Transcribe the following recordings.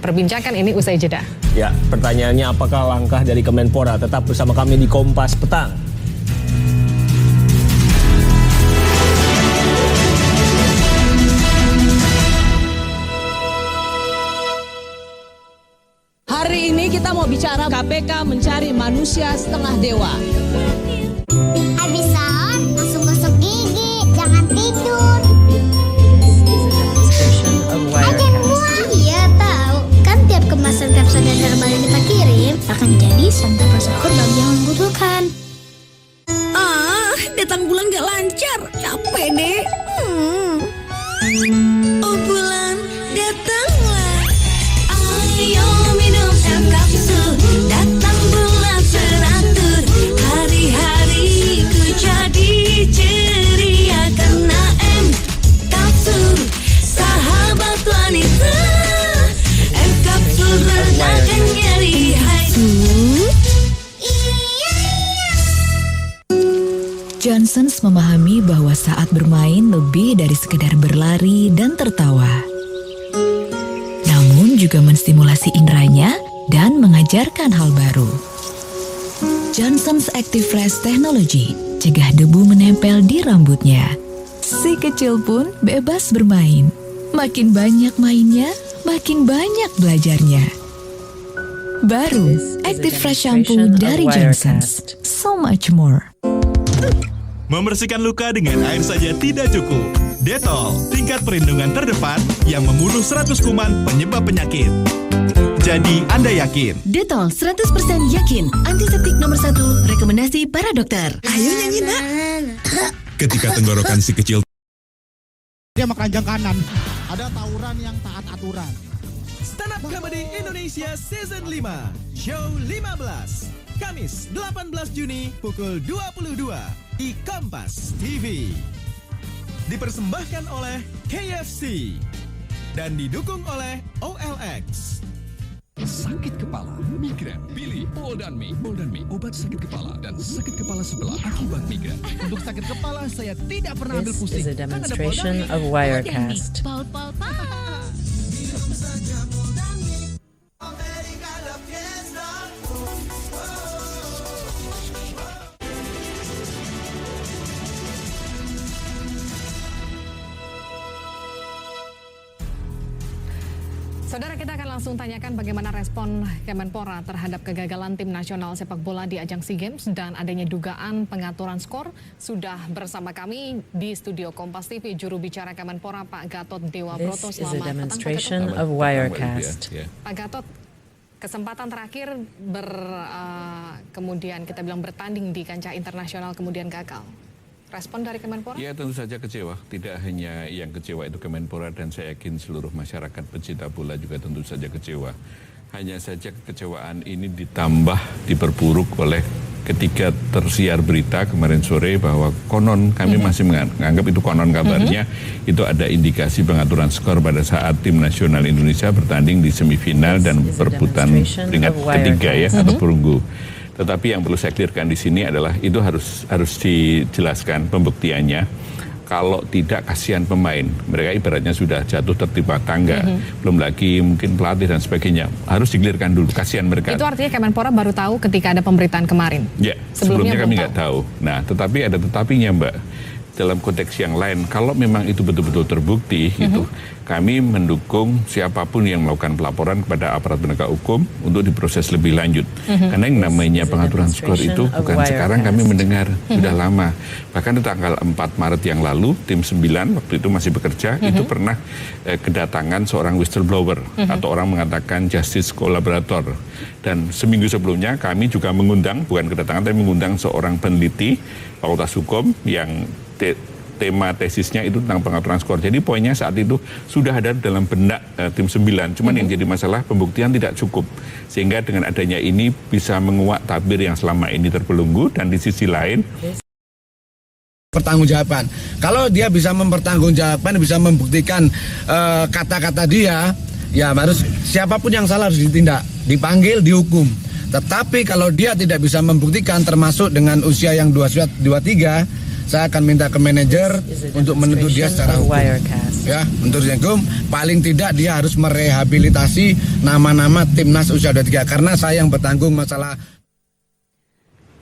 Perbincangan ini usai jeda. Ya, pertanyaannya apakah langkah dari Kemenpora? Tetap bersama kami di Kompas Petang. Hari ini kita mau bicara KPK mencari manusia setengah dewa. Habis sahur, langsung gosok gigi, jangan tidur. Ajan buang. Iya tahu, kan tiap kemasan kapsul dan herbal yang kita kirim akan jadi santapan sahur bagi yang membutuhkan. Datang bulan gak lancar, capek deh. Oh bulan, datanglah. Ayo minum kapsul, datang bulan teratur. Hari-hariku jadi ceria karena kapsul, sahabat wanita. Kapsul redakan nyeri. Johnsons memahami bahwa saat bermain lebih dari sekedar berlari dan tertawa. Namun juga menstimulasi inderanya dan mengajarkan hal baru. Johnsons Active Fresh Technology cegah debu menempel di rambutnya. Si kecil pun bebas bermain. Makin banyak mainnya, makin banyak belajarnya. Baru Active Fresh Shampoo dari Johnsons. So much more. Membersihkan luka dengan air saja tidak cukup. Dettol, tingkat perlindungan terdepan yang membunuh 100 kuman penyebab penyakit. Jadi Anda yakin? Dettol 100% yakin. Antiseptik nomor 1, rekomendasi para dokter. Ayo nyanyi nak. Ketika tenggorokan si kecil dia sama keranjang kanan. Ada tawuran yang taat aturan. Stand Up Comedy Indonesia Season 5 Show 15 Kamis 18 Juni pukul 22 di Kompas TV. Dipersembahkan oleh KFC dan didukung oleh OLX. Sakit kepala, migren, pilih Poldanmi. Poldanmi, obat sakit kepala dan sakit kepala sebelah akibat migren. Untuk sakit kepala saya tidak pernah ambil pusing. This is a demonstration of Wirecast. Saudara, kita akan langsung tanyakan bagaimana respon Kemenpora terhadap kegagalan tim nasional sepak bola di ajang SEA Games dan adanya dugaan pengaturan skor. Sudah bersama kami di studio Kompas TV juru bicara Kemenpora Pak Gatot Dewa Broto. Selamat petang Pak Gatot. Pak Gatot, kesempatan terakhir kemudian kita bilang bertanding di kancah internasional kemudian gagal. Respon dari Kemenpora? Ya, tentu saja kecewa. Tidak hanya yang kecewa itu Kemenpora, dan saya yakin seluruh masyarakat pecinta bola juga tentu saja kecewa. Hanya saja kekecewaan ini ditambah, diperburuk oleh ketika tersiar berita kemarin sore bahwa konon, kami masih menganggap itu konon kabarnya, itu ada indikasi pengaturan skor pada saat tim nasional Indonesia bertanding di semifinal dan perebutan peringkat ketiga ya, atau perunggu. Tetapi yang perlu saya clearkan di sini adalah itu harus dijelaskan pembuktiannya. Kalau tidak, kasihan pemain. Mereka ibaratnya sudah jatuh tertimpa tangga. Belum lagi mungkin pelatih dan sebagainya. Harus dikelirkan dulu, kasihan mereka. Itu artinya Kemenpora baru tahu ketika ada pemberitaan kemarin? Ya, sebelumnya kami nggak tahu. Nah, tetapi ada tetapinya, Mbak. Dalam konteks yang lain, kalau memang itu betul-betul terbukti, gitu, kami mendukung siapapun yang melakukan pelaporan kepada aparat penegak hukum untuk diproses lebih lanjut. Karena yang namanya pengaturan skor itu bukan sekarang kami mendengar, sudah lama. Bahkan di tanggal 4 Maret yang lalu, tim 9 waktu itu masih bekerja, itu pernah kedatangan seorang whistleblower atau orang mengatakan justice collaborator. Dan seminggu sebelumnya kami juga mengundang, bukan kedatangan, tapi mengundang seorang peneliti Fakultas Hukum yang tema tesisnya itu tentang pengaturan skor. Jadi poinnya saat itu sudah ada dalam benak tim 9. Cuman yang jadi masalah pembuktian tidak cukup. Sehingga dengan adanya ini bisa menguak tabir yang selama ini terbelenggu, dan di sisi lain pertanggungjawaban. Kalau dia bisa mempertanggungjawabkan, bisa membuktikan kata-kata dia, ya harus siapapun yang salah harus ditindak, dipanggil, dihukum. Tetapi kalau dia tidak bisa membuktikan, termasuk dengan usia yang 23, saya akan minta ke manajer untuk menuntut dia secara hukum. Ya, untuk hukum paling tidak dia harus merehabilitasi nama-nama timnas U23 karena saya yang bertanggung masalah.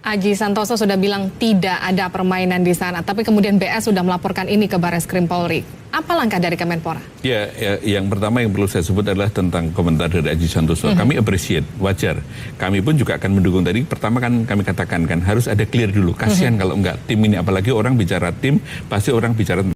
Aji Santoso sudah bilang tidak ada permainan di sana, tapi kemudian BS sudah melaporkan ini ke Barreskrim Polri. Apa langkah dari Kemenpora? Ya, yang pertama yang perlu saya sebut adalah tentang komentar dari Aji Santoso. Kami appreciate, wajar. Kami pun juga akan mendukung tadi. Pertama kan kami katakan kan harus ada clear dulu. Kasihan kalau enggak tim ini, apalagi orang bicara tim, pasti orang bicara